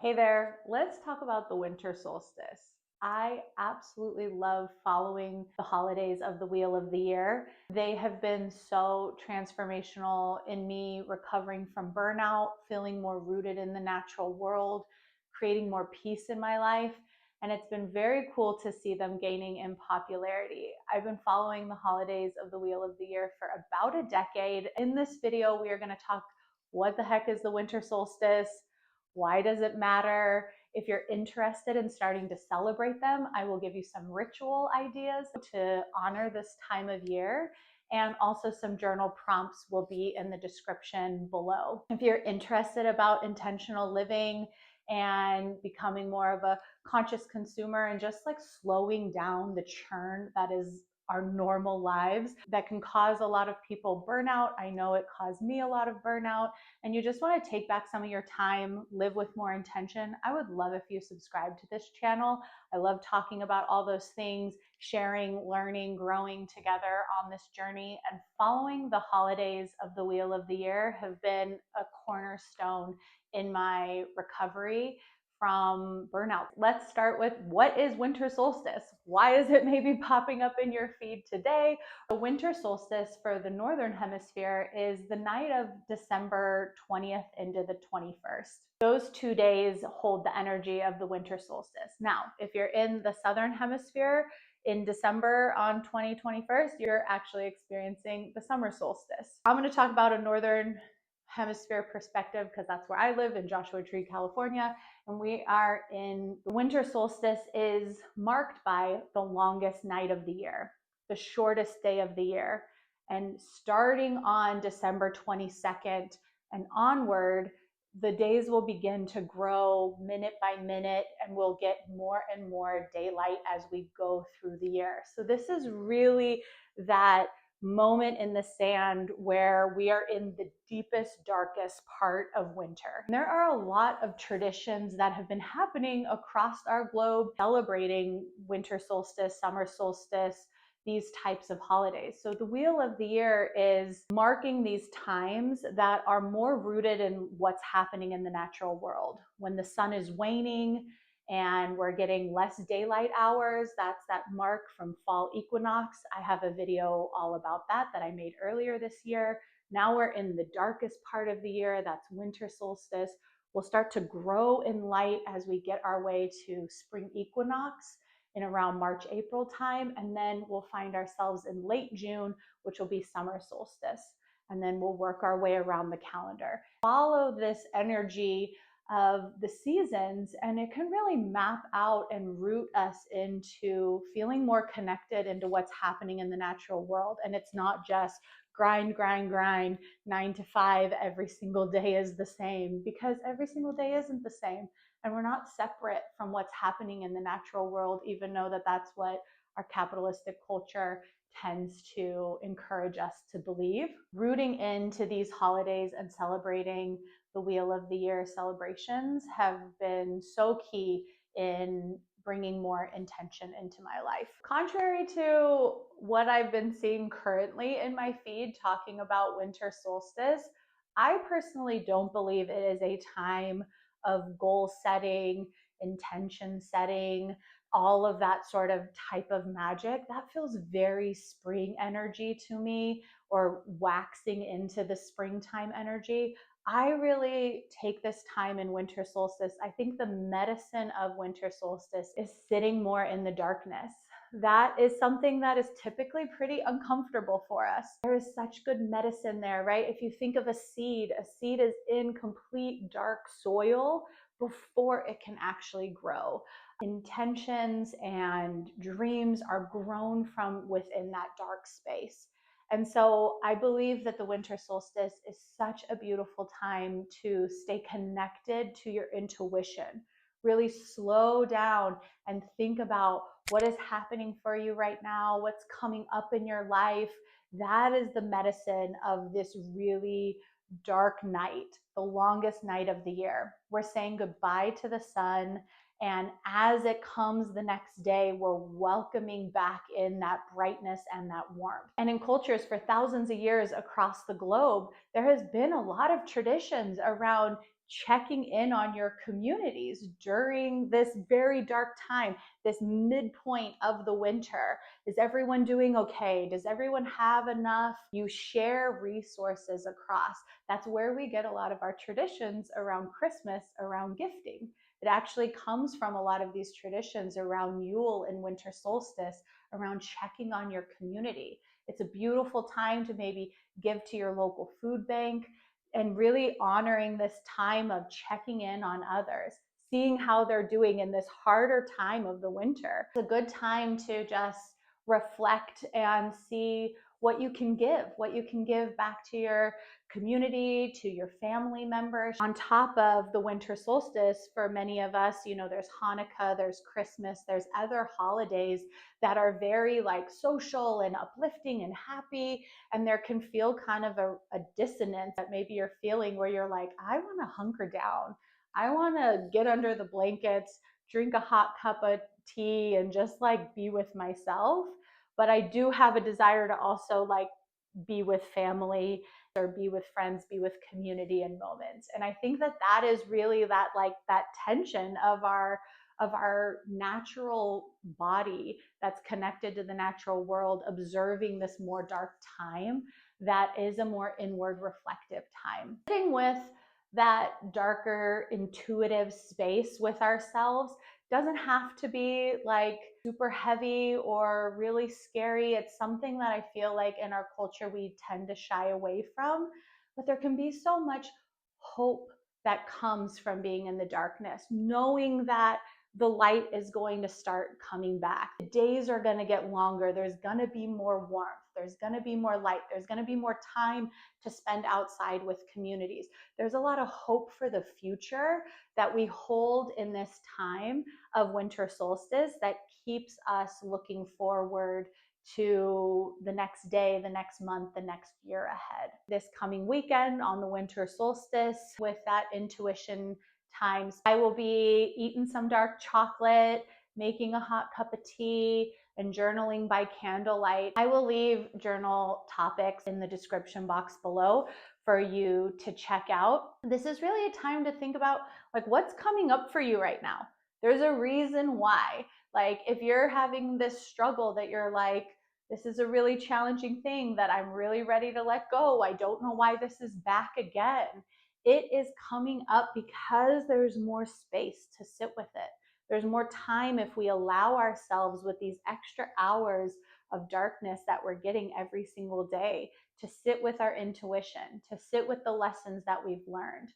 Hey there, let's talk about the winter solstice. I absolutely love following the holidays of the wheel of the year. They have been so transformational in me recovering from burnout, feeling more rooted in the natural world, creating more peace in my life. And it's been very cool to see them gaining in popularity. I've been following the holidays of the wheel of the year for about a decade. In this video, we are going to talk what the heck is the winter solstice? Why does it matter? If you're interested in starting to celebrate them, I will give you some ritual ideas to honor this time of year. And also some journal prompts will be in the description below. If you're interested about intentional living and becoming more of a conscious consumer and just like slowing down the churn that is our normal lives that can cause a lot of people burnout. I know it caused me a lot of burnout, and you just want to take back some of your time, live with more intention, I would love if you subscribe to this channel. I love talking about all those things, sharing, learning, growing together on this journey, and following the holidays of the wheel of the year have been a cornerstone in my recovery from burnout. Let's start with, what is winter solstice? Why is it maybe popping up in your feed today? The winter solstice for the northern hemisphere is the night of December 20th into the 21st. Those 2 days hold the energy of the winter solstice. Now, if you're in the southern hemisphere in December on 2021st, you're actually experiencing the summer solstice. I'm going to talk about a northern hemisphere perspective because that's where I live in Joshua Tree, California. And we are in the winter solstice is marked by the longest night of the year, the shortest day of the year. And starting on December 22nd and onward, the days will begin to grow minute by minute, and we'll get more and more daylight as we go through the year. So this is really that moment in the sand where we are in the deepest, darkest part of winter. And there are a lot of traditions that have been happening across our globe celebrating winter solstice, summer solstice, these types of holidays. So the wheel of the year is marking these times that are more rooted in what's happening in the natural world. When the sun is waning and we're getting less daylight hours, that's that mark from fall equinox. I have a video all about that I made earlier this year. Now we're in the darkest part of the year, that's winter solstice. We'll start to grow in light as we get our way to spring equinox in around March, April time, and then we'll find ourselves in late June, which will be summer solstice. And then we'll work our way around the calendar. Follow this energy of the seasons, and it can really map out and root us into feeling more connected into what's happening in the natural world. And it's not just grind, 9 to 5, every single day is the same, because every single day isn't the same. And we're not separate from what's happening in the natural world, even though that's what our capitalistic culture tends to encourage us to believe. Rooting into these holidays and celebrating the wheel of the year celebrations have been so key in bringing more intention into my life. Contrary to what I've been seeing currently in my feed talking about winter solstice, I personally don't believe it is a time of goal setting, intention setting, all of that sort of type of magic. That feels very spring energy to me, or waxing into the springtime energy. I really take this time in winter solstice. I think the medicine of winter solstice is sitting more in the darkness. That is something that is typically pretty uncomfortable for us. There is such good medicine there, right? If you think of a seed is in complete dark soil before it can actually grow. Intentions and dreams are grown from within that dark space. And so I believe that the winter solstice is such a beautiful time to stay connected to your intuition. Really slow down and think about what is happening for you right now, what's coming up in your life. That is the medicine of this really dark night, the longest night of the year. We're saying goodbye to the sun. And as it comes the next day, we're welcoming back in that brightness and that warmth. And in cultures for thousands of years across the globe, there has been a lot of traditions around checking in on your communities during this very dark time, this midpoint of the winter. Is everyone doing okay? Does everyone have enough? You share resources across. That's where we get a lot of our traditions around Christmas, around gifting. It actually comes from a lot of these traditions around Yule and Winter Solstice, around checking on your community. It's a beautiful time to maybe give to your local food bank and really honoring this time of checking in on others, seeing how they're doing in this harder time of the winter. It's a good time to just reflect and see what you can give back to your community, to your family members. On top of the winter solstice, for many of us, there's Hanukkah, there's Christmas, there's other holidays that are very like social and uplifting and happy. And there can feel kind of a dissonance that maybe you're feeling where you're like, I want to hunker down. I want to get under the blankets, drink a hot cup of tea, and just like be with myself. But I do have a desire to also like be with family or be with friends, be with community in moments. And I think that that is really that like that tension of our natural body that's connected to the natural world, observing this more dark time that is a more inward reflective time. Sitting with that darker intuitive space with ourselves doesn't have to be like super heavy or really scary. It's something that I feel like in our culture we tend to shy away from, but there can be so much hope that comes from being in the darkness, knowing that the light is going to start coming back. The days are going to get longer. There's going to be more warmth. There's going to be more light. There's going to be more time to spend outside with communities. There's a lot of hope for the future that we hold in this time of winter solstice that keeps us looking forward to the next day, the next month, the next year ahead. This coming weekend on the winter solstice, with that intuition times, I will be eating some dark chocolate, making a hot cup of tea, and journaling by candlelight. I will leave journal topics in the description box below for you to check out. This is really a time to think about like what's coming up for you right now. There's a reason why. Like if you're having this struggle that you're like, this is a really challenging thing that I'm really ready to let go. I don't know why this is back again. It is coming up because there's more space to sit with it. There's more time if we allow ourselves with these extra hours of darkness that we're getting every single day to sit with our intuition, to sit with the lessons that we've learned.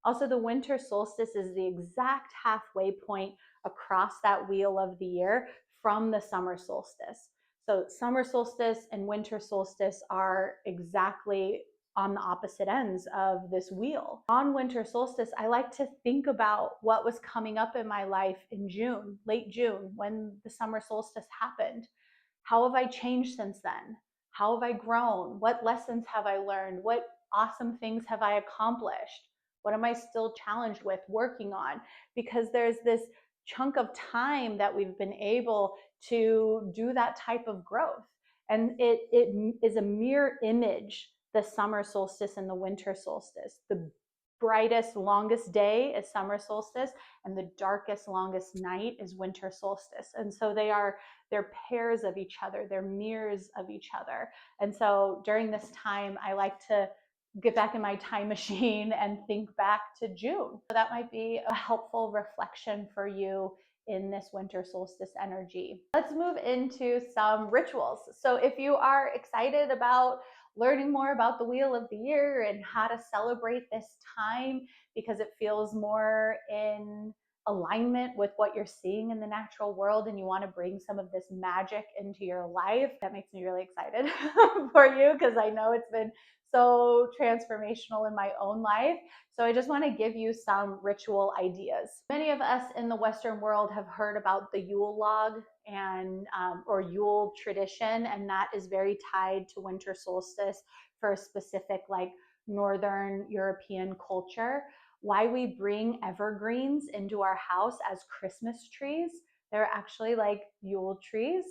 Also, the winter solstice is the exact halfway point across that wheel of the year from the summer solstice. So summer solstice and winter solstice are exactly on the opposite ends of this wheel. On winter solstice, I like to think about what was coming up in my life in June, late June, when the summer solstice happened. How have I changed since then? How have I grown? What lessons have I learned? What awesome things have I accomplished? What am I still challenged with, working on? Because there's this chunk of time that we've been able to do that type of growth. And it is a mirror image, the summer solstice and the winter solstice. The brightest, longest day is summer solstice, and the darkest, longest night is winter solstice. And so they're pairs of each other, they're mirrors of each other. And so during this time, I like to get back in my time machine and think back to June. So that might be a helpful reflection for you in this winter solstice energy. Let's move into some rituals. So if you are excited about learning more about the wheel of the year and how to celebrate this time because it feels more in alignment with what you're seeing in the natural world and you want to bring some of this magic into your life, that makes me really excited for you because I know it's been so transformational in my own life. So I just want to give you some ritual ideas. Many of us in the Western world have heard about the Yule log and or Yule tradition, and that is very tied to winter solstice for a specific like Northern European culture. Why we bring evergreens into our house as Christmas trees. They're actually like Yule trees.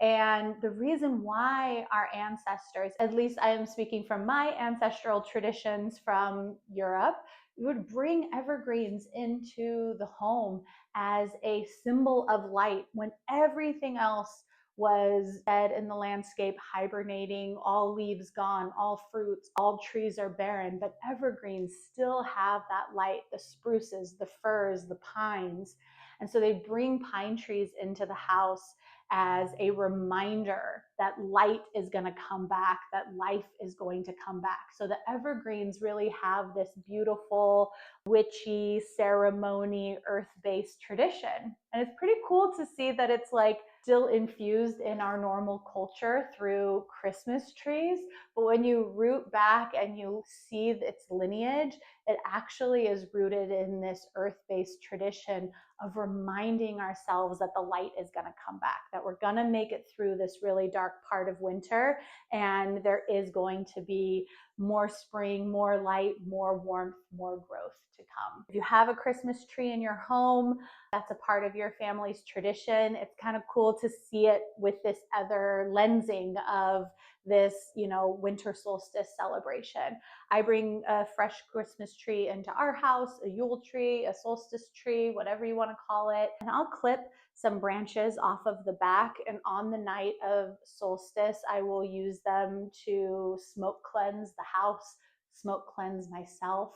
And the reason why our ancestors, at least I am speaking from my ancestral traditions from Europe, We would bring evergreens into the home as a symbol of light when everything else was dead in the landscape, hibernating, all leaves gone, all fruits, all trees are barren, but evergreens still have that light, the spruces, the firs, the pines. And so they bring pine trees into the house as a reminder that light is going to come back, that life is going to come back. So the evergreens really have this beautiful, witchy, ceremony, earth-based tradition. And it's pretty cool to see that it's like still infused in our normal culture through Christmas trees. But when you root back and you see its lineage, it actually is rooted in this earth-based tradition of reminding ourselves that the light is going to come back, that we're going to make it through this really dark part of winter, and there is going to be more spring, more light, more warmth, more growth to come. If you have a Christmas tree in your home, that's a part of your family's tradition. It's kind of cool to see it with this other lensing of this, winter solstice celebration. I bring a fresh Christmas tree into our house, a Yule tree, a solstice tree, whatever you want to call it. And I'll clip some branches off of the back. And on the night of solstice, I will use them to smoke cleanse the house, smoke cleanse myself,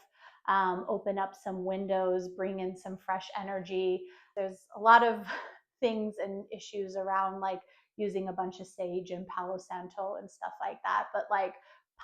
open up some windows, bring in some fresh energy. There's a lot of things and issues around like using a bunch of sage and Palo Santo and stuff like that. But like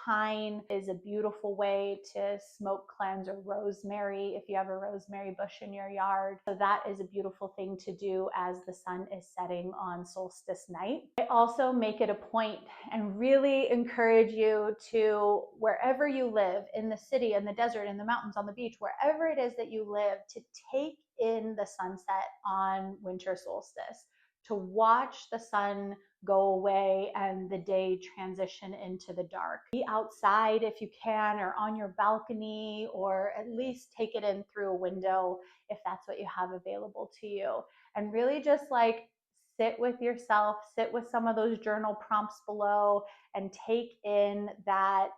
pine is a beautiful way to smoke cleanse, or rosemary if you have a rosemary bush in your yard. So that is a beautiful thing to do as the sun is setting on solstice night. I also make it a point and really encourage you to, wherever you live, in the city, in the desert, in the mountains, on the beach, wherever it is that you live, to take in the sunset on winter solstice, to watch the sun go away and the day transition into the dark. Be outside if you can, or on your balcony, or at least take it in through a window if that's what you have available to you. And really just like sit with yourself, sit with some of those journal prompts below, and take in that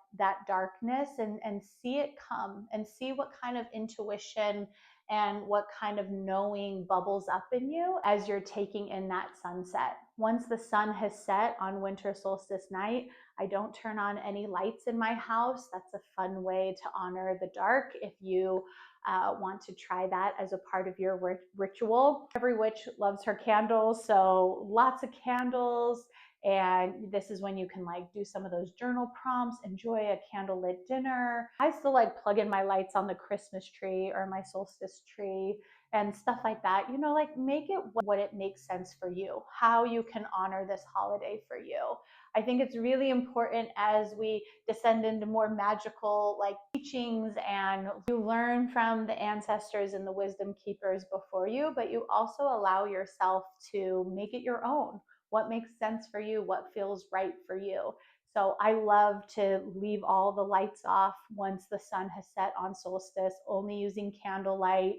darkness and see it come, and see what kind of intuition and what kind of knowing bubbles up in you as you're taking in that sunset. Once the sun has set on winter solstice night, I don't turn on any lights in my house. That's a fun way to honor the dark if you want to try that as a part of your ritual. Every witch loves her candles, so lots of candles. And this is when you can like do some of those journal prompts, enjoy a candlelit dinner. I still like plug in my lights on the Christmas tree or my solstice tree and stuff like that. Like make it what it makes sense for you, how you can honor this holiday for you. I think it's really important as we descend into more magical like teachings, and you learn from the ancestors and the wisdom keepers before you, but you also allow yourself to make it your own. What makes sense for you, what feels right for you. So I love to leave all the lights off once the sun has set on solstice, only using candlelight,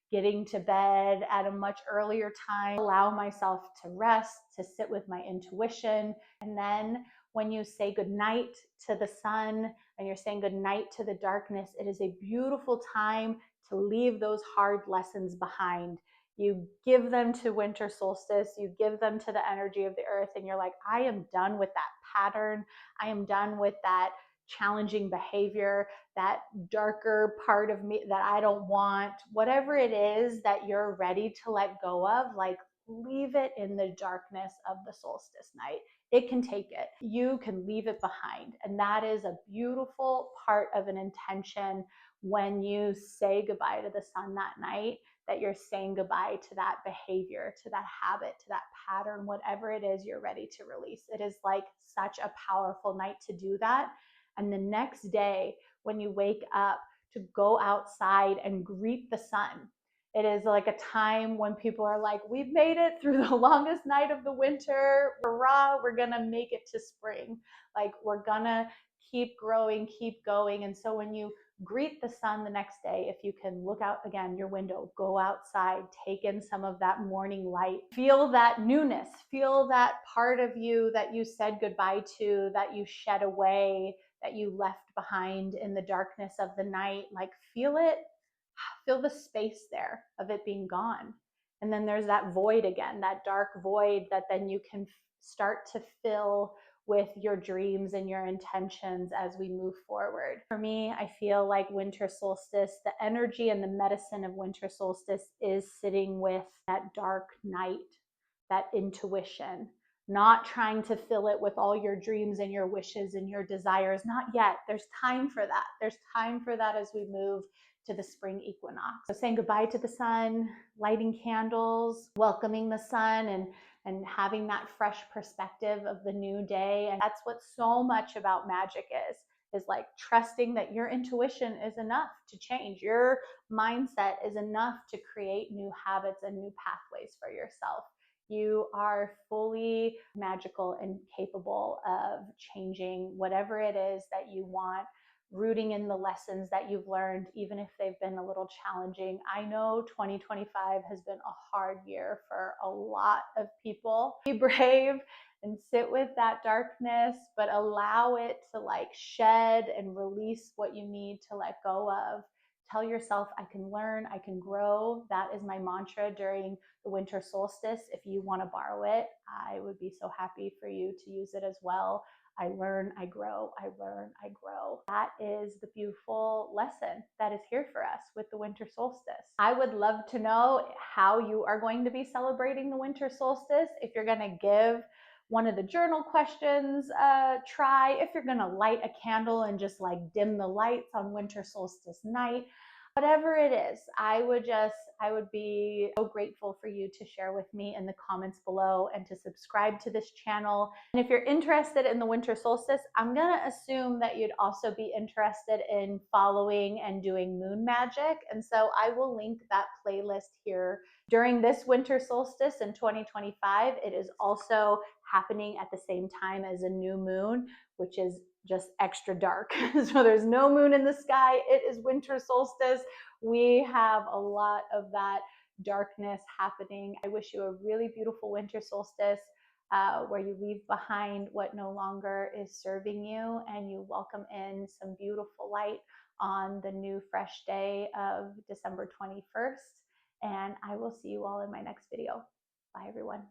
getting to bed at a much earlier time, allow myself to rest, to sit with my intuition. And then when you say goodnight to the sun and you're saying goodnight to the darkness, it is a beautiful time to leave those hard lessons behind. You give them to winter solstice, you give them to the energy of the earth, and you're like, I am done with that pattern. I am done with that challenging behavior, that darker part of me that I don't want. Whatever it is that you're ready to let go of, like leave it in the darkness of the solstice night. It can take it. You can leave it behind. And that is a beautiful part of an intention when you say goodbye to the sun that night, that you're saying goodbye to that behavior, to that habit, to that pattern, whatever it is you're ready to release. It is like such a powerful night to do that. And the next day, when you wake up, to go outside and greet the sun. It is like a time when people are like, we've made it through the longest night of the winter. Hurrah, we're going to make it to spring. Like we're going to keep growing, keep going. And so when you greet the sun the next day, if you can look out again your window, go outside, take in some of that morning light, feel that newness, feel that part of you that you said goodbye to, that you shed away, that you left behind in the darkness of the night. Like, feel it, feel the space there of it being gone. And then there's that void again, that dark void that then you can start to fill with your dreams and your intentions as we move forward. For me, I feel like winter solstice, the energy and the medicine of winter solstice is sitting with that dark night, that intuition, not trying to fill it with all your dreams and your wishes and your desires. Not yet. There's time for that. There's time for that as we move to the spring equinox. So saying goodbye to the sun, lighting candles, welcoming the sun, and having that fresh perspective of the new day. And that's what so much about magic is like trusting that your intuition is enough to change. Your mindset is enough to create new habits and new pathways for yourself. You are fully magical and capable of changing whatever it is that you want, rooting in the lessons that you've learned, even if they've been a little challenging. I know 2025 has been a hard year for a lot of people. Be brave and sit with that darkness, but allow it to like shed and release what you need to let go of. Tell yourself, I can learn, I can grow. That is my mantra during the winter solstice. If you want to borrow it, I would be so happy for you to use it as well. I learn, I grow, I learn, I grow. That is the beautiful lesson that is here for us with the winter solstice. I would love to know how you are going to be celebrating the winter solstice. If you're going to give one of the journal questions try, if you're going to light a candle and just like dim the lights on winter solstice night, whatever it is, I would be so grateful for you to share with me in the comments below and to subscribe to this channel. And if you're interested in the winter solstice, I'm going to assume that you'd also be interested in following and doing moon magic. And so I will link that playlist here. During this winter solstice in 2025, it is also happening at the same time as a new moon, which is just extra dark. So there's no moon in the sky. It is winter solstice. We have a lot of that darkness happening. I wish you a really beautiful winter solstice where you leave behind what no longer is serving you and you welcome in some beautiful light on the new fresh day of December 21st. And I will see you all in my next video. Bye, everyone.